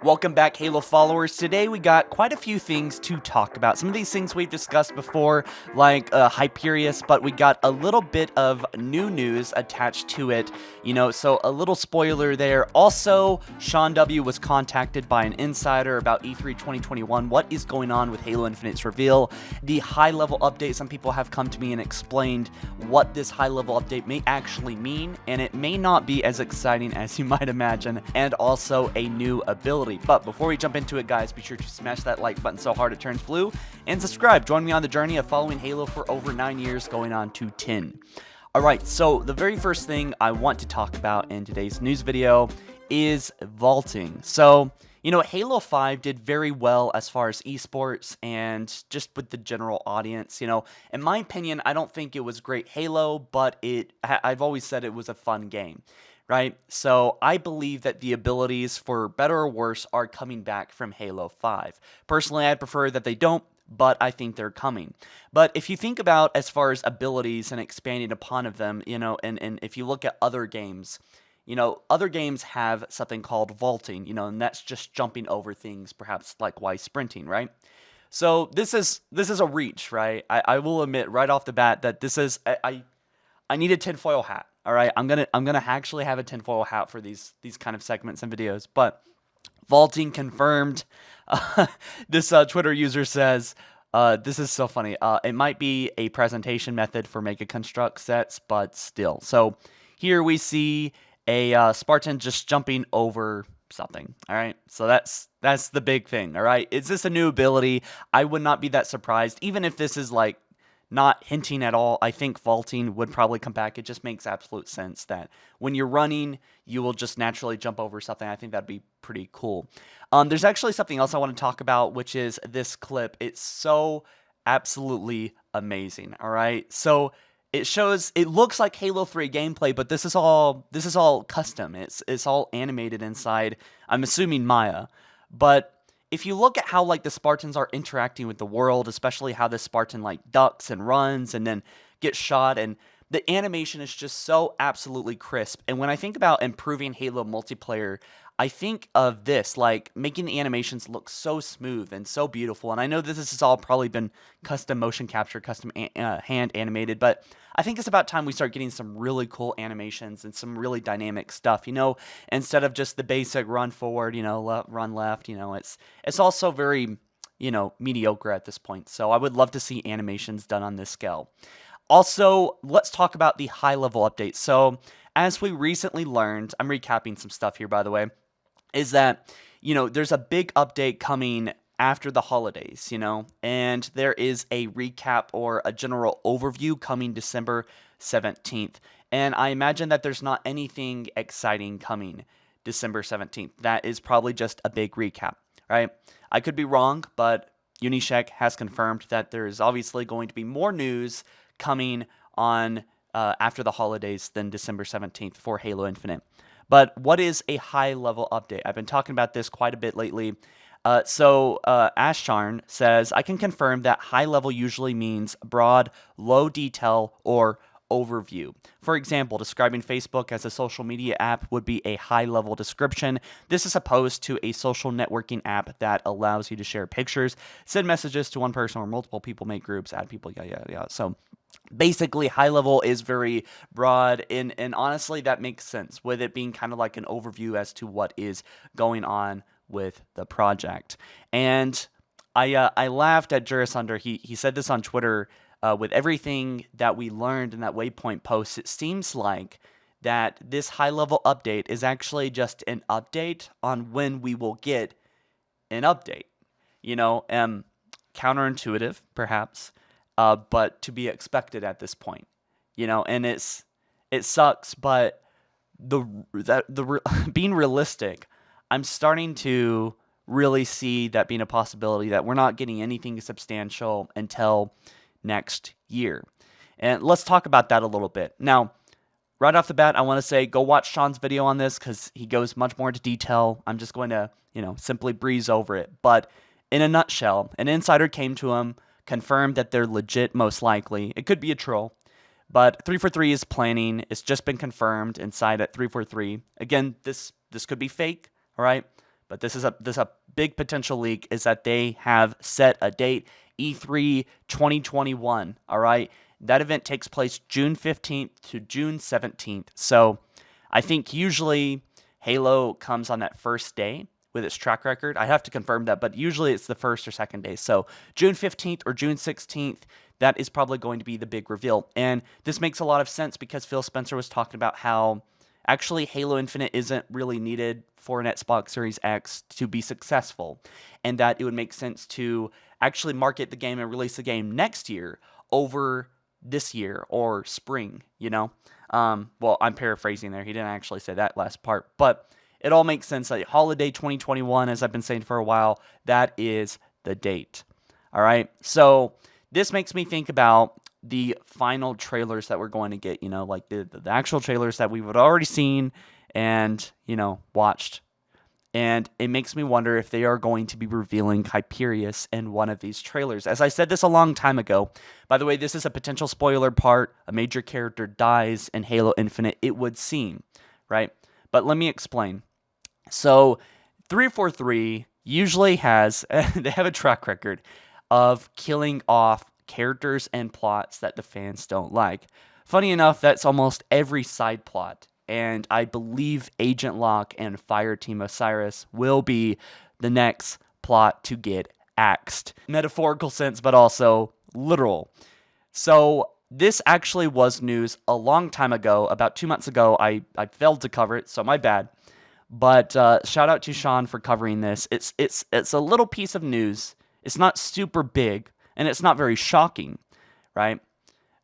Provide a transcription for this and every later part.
Welcome back, Halo followers. Today we got quite a few things to talk about. Some of these things we've discussed before, like Hyprious, but we got a little bit of new news attached to it, so a little spoiler there. Also, Sean W. was contacted by an insider about E3 2021. What is going on with Halo Infinite's reveal? The high-level update, some people have come to me and explained what this high-level update may actually mean, and it may not be as exciting as you might imagine, and also a new ability. But before we jump into it, guys, be sure to smash that like button so hard it turns blue, and subscribe. Join me on the journey of following Halo for over 9 years, going on to 10. Alright, so the very first thing I want to talk about in today's news video is vaulting. So, Halo 5 did very well as far as esports and just with the general audience. In my opinion, I don't think it was great Halo, but I've always said it was a fun game. Right? So I believe that the abilities, for better or worse, are coming back from Halo 5. Personally, I prefer that they don't, but I think they're coming. But if you think about as far as abilities and expanding upon of them, and if you look at other games, other games have something called vaulting, and that's just jumping over things, perhaps likewise sprinting, right? So this is a reach, right? I will admit right off the bat that this is I need a tinfoil hat. All right, I'm gonna actually have a tinfoil hat for these kind of segments and videos. But vaulting confirmed. This Twitter user says, this is so funny. It might be a presentation method for Mega Construct sets, but still. So here we see a Spartan just jumping over something. All right, so that's the big thing. All right, is this a new ability? I would not be that surprised, even if this is like not hinting at all. I think vaulting would probably come back. It just makes absolute sense that when you're running, you will just naturally jump over something. I think that'd be pretty cool. There's actually something else I want to talk about, which is this clip. It's so absolutely amazing. All right, so it looks like Halo 3 gameplay, but this is all custom. It's all animated inside, I'm assuming, Maya. But if you look at how the Spartans are interacting with the world, especially how the Spartan ducks and runs and then gets shot, and the animation is just so absolutely crisp. And when I think about improving Halo multiplayer, I think of this, making the animations look so smooth and so beautiful. And I know this has all probably been custom motion capture, custom hand animated, but I think it's about time we start getting some really cool animations and some really dynamic stuff, instead of just the basic run forward, run left, it's also very, mediocre at this point. So I would love to see animations done on this scale. Also, let's talk about the high-level updates. So as we recently learned, I'm recapping some stuff here, by the way, is that, there's a big update coming after the holidays, and there is a recap or a general overview coming December 17th. And I imagine that there's not anything exciting coming December 17th. That is probably just a big recap, right? I could be wrong, but Unishek has confirmed that there is obviously going to be more news coming on after the holidays than December 17th for Halo Infinite. But what is a high-level update? I've been talking about this quite a bit lately. So Ashcharn says, I can confirm that high-level usually means broad, low detail, or overview. For example, describing Facebook as a social media app would be a high-level description. This is opposed to a social networking app that allows you to share pictures, send messages to one person or multiple people, make groups, add people, yeah. So basically, high level is very broad, and honestly, that makes sense with it being kind of like an overview as to what is going on with the project. And I laughed at Juris Under. He said this on Twitter. With everything that we learned in that Waypoint post, it seems like that this high-level update is actually just an update on when we will get an update. Counterintuitive, perhaps, but to be expected at this point. And it sucks, but being realistic, I'm starting to really see that being a possibility that we're not getting anything substantial until next year. And let's talk about that a little bit. Now, right off the bat, I want to say go watch Sean's video on this because he goes much more into detail. I'm just going to, simply breeze over it. But in a nutshell, an insider came to him, confirmed that they're legit most likely. It could be a troll, but 343 is planning. It's just been confirmed inside at 343. Again, this could be fake, all right? but this is a big potential leak, is that they have set a date, E3 2021. All right, that event takes place June 15th to June 17th. So I think usually Halo comes on that first day with its track record. I have to confirm that, but usually it's the first or second day. So June 15th or June 16th, that is probably going to be the big reveal. And this makes a lot of sense because Phil Spencer was talking about how actually Halo Infinite isn't really needed for an Xbox Series X to be successful, and that it would make sense to actually market the game and release the game next year over this year or spring, you know? Well, I'm paraphrasing there. He didn't actually say that last part, but it all makes sense. Like holiday 2021, as I've been saying for a while, that is the date. All right. So this makes me think about the final trailers that we're going to get, you know, like the actual trailers that we would already seen and, you know, watched. And it makes me wonder if they are going to be revealing Hyprious in one of these trailers. As I said this a long time ago, by the way, this is a potential spoiler part. A major character dies in Halo Infinite, it would seem, right? But let me explain. So 343 usually has, they have a track record of killing off characters and plots that the fans don't like. Funny enough, that's almost every side plot. And I believe Agent Locke and Fireteam Osiris will be the next plot to get axed. Metaphorical sense, but also literal. So this actually was news a long time ago. About 2 months ago, I failed to cover it, so my bad. But shout out to Sean for covering this. It's a little piece of news. It's not super big, and it's not very shocking, right?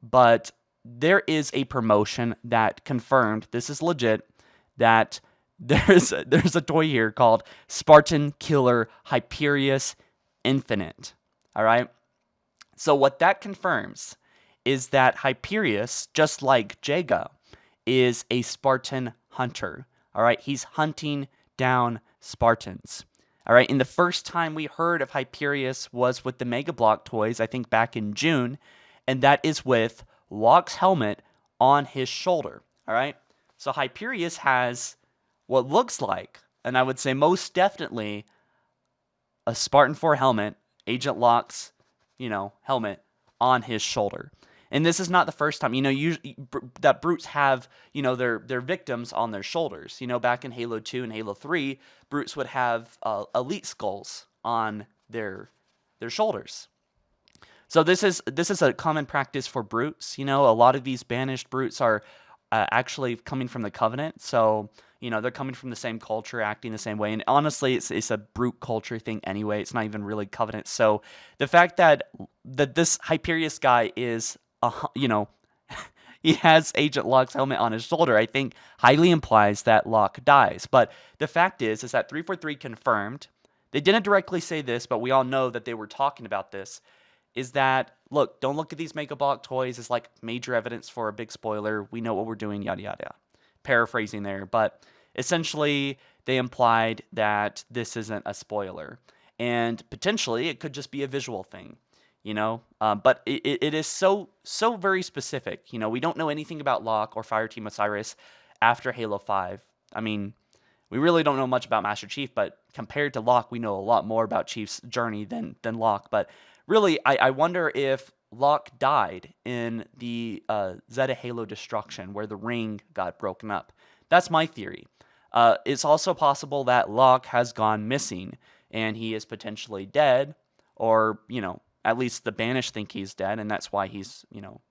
But there is a promotion that confirmed, this is legit, that there's a toy here called Spartan Killer Hyprious Infinite. All right? So what that confirms is that Hyprious, just like Jaga, is a Spartan hunter. All right? He's hunting down Spartans. All right? And the first time we heard of Hyprious was with the Mega Block toys, I think back in June, and that is with Locke's helmet on his shoulder. All right? So Hyprious has what looks like, and I would say most definitely, a Spartan 4 helmet, Agent Locke's, helmet on his shoulder. And this is not the first time, usually that brutes have, their victims on their shoulders. Back in Halo 2 and Halo 3, brutes would have elite skulls on their shoulders. So this is a common practice for brutes. A lot of these banished brutes are actually coming from the Covenant. So, they're coming from the same culture, acting the same way. And honestly, it's a brute culture thing anyway. It's not even really Covenant. So the fact that this Hyprious guy is, he has Agent Locke's helmet on his shoulder, I think highly implies that Locke dies. But the fact is that 343 confirmed, they didn't directly say this, but we all know that they were talking about this, is that, look, don't look at these Mega Block toys as like major evidence for a big spoiler. We know what we're doing, yada, yada. Paraphrasing there, but essentially they implied that this isn't a spoiler. And potentially it could just be a visual thing, but it is so very specific. We don't know anything about Locke or Fireteam Osiris after Halo 5. I mean, we really don't know much about Master Chief, but compared to Locke, we know a lot more about Chief's journey than Locke. But really, I wonder if Locke died in the Zeta Halo destruction where the ring got broken up. That's my theory. It's also possible that Locke has gone missing and he is potentially dead, or, at least the Banished think he's dead, and that's why he's,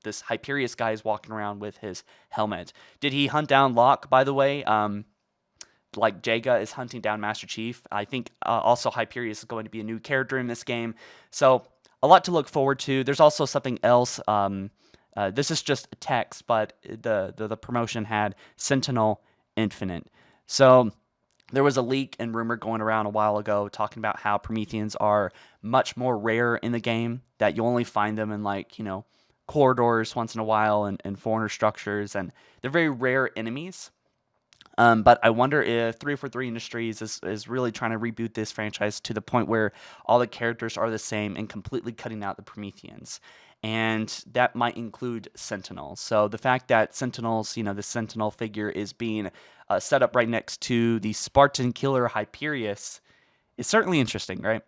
this Hyprious guy is walking around with his helmet. Did he hunt down Locke, by the way? Like Jaga is hunting down Master Chief. I think also Hyprious is going to be a new character in this game. So a lot to look forward to. There's also something else. This is just a text, but the promotion had Sentinel Infinite. So there was a leak and rumor going around a while ago talking about how Prometheans are much more rare in the game, that you only find them in corridors once in a while and foreigner structures, and they're very rare enemies. But I wonder if 343 Industries is really trying to reboot this franchise to the point where all the characters are the same and completely cutting out the Prometheans. And that might include Sentinels. So the fact that Sentinels, the Sentinel figure is being set up right next to the Spartan killer Hyprious is certainly interesting, right?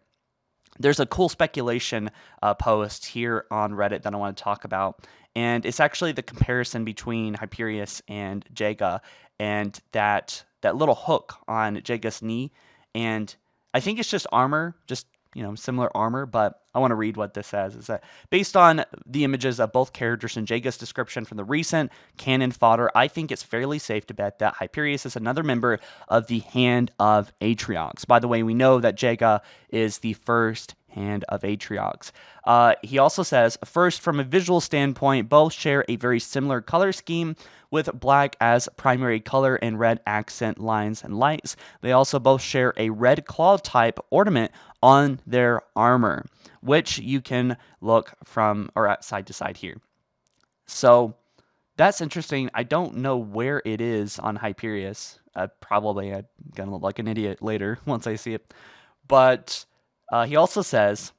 There's a cool speculation post here on Reddit that I want to talk about, and it's actually the comparison between Hyperius and Jaga, and that little hook on Jaga's knee, and I think it's just armor, just similar armor, but I want to read what this says. Is that based on the images of both characters and Jaga's description from the recent canon fodder, I think it's fairly safe to bet that Hyperius is another member of the Hand of Atriox. By the way, we know that Jaga is the first Hand of Atriox. He also says, first, from a visual standpoint, both share a very similar color scheme with black as primary color and red accent lines and lights. They also both share a red claw type ornament on their armor, which you can look from or at side to side here. So that's interesting. I don't know where it is on Hyperius. I'm gonna look like an idiot later once I see it. But he also says,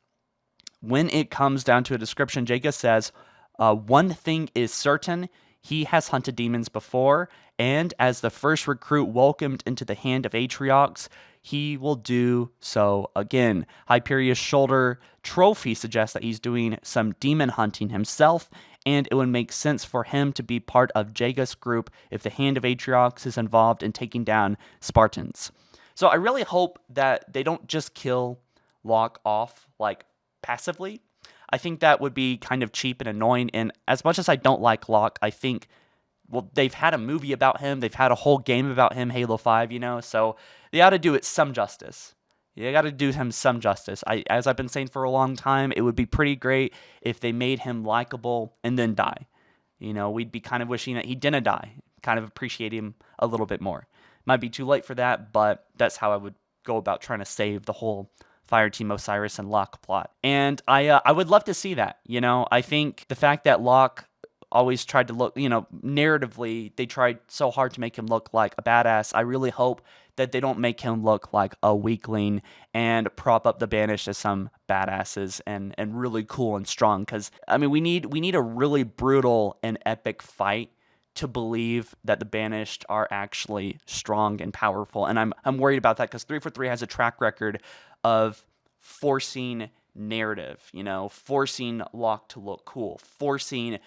when it comes down to a description, Jaga says, one thing is certain, he has hunted demons before, and as the first recruit welcomed into the Hand of Atriox, he will do so again. Hyperius' shoulder trophy suggests that he's doing some demon hunting himself, and it would make sense for him to be part of Jaga's group if the Hand of Atriox is involved in taking down Spartans. So I really hope that they don't just kill Locke off like passively. I think that would be kind of cheap and annoying, and as much as I don't like Locke, I think, well, they've had a movie about him, they've had a whole game about him, Halo 5, so they ought to do it some justice. You got to do him some justice. As I've been saying for a long time, it would be pretty great if they made him likable and then die. We'd be kind of wishing that he didn't die, kind of appreciate him a little bit more. Might be too late for that, but that's how I would go about trying to save the whole Fireteam Osiris and Locke plot. And I would love to see that. I think the fact that Locke always tried to look, narratively, they tried so hard to make him look like a badass. I really hope that they don't make him look like a weakling and prop up the Banished as some badasses and really cool and strong. Because, we need a really brutal and epic fight to believe that the Banished are actually strong and powerful. And I'm worried about that because 343 has a track record of forcing narrative, forcing Locke to look cool, forcing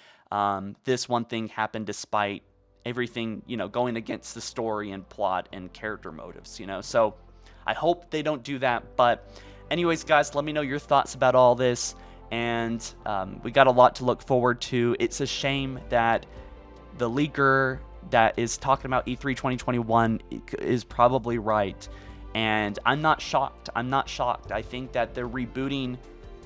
this one thing happen despite everything, going against the story and plot and character motives, So I hope they don't do that. But anyways, guys, let me know your thoughts about all this. And we got a lot to look forward to. It's a shame that the leaker that is talking about E3 2021 is probably right. And I'm not shocked. I think that they're rebooting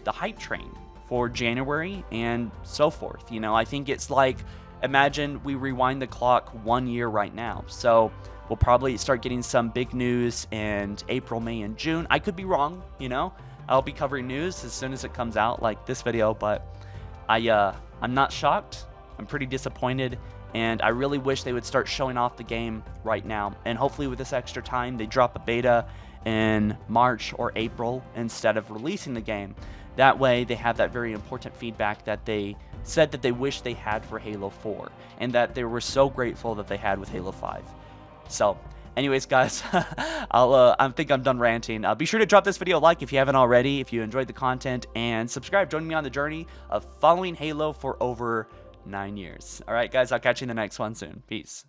the hype train for January and so forth. I think it's like, imagine we rewind the clock 1 year right now. So we'll probably start getting some big news in April, May, and June. I could be wrong, I'll be covering news as soon as it comes out, like this video, but I'm not shocked. I'm pretty disappointed. And I really wish they would start showing off the game right now. And hopefully with this extra time, they drop a beta in March or April instead of releasing the game. That way, they have that very important feedback that they said that they wish they had for Halo 4. And that they were so grateful that they had with Halo 5. So, anyways, guys, I think I'm done ranting. Be sure to drop this video a like if you haven't already, if you enjoyed the content. And subscribe. Join me on the journey of following Halo for over 9 years. All right, guys, I'll catch you in the next one soon. Peace.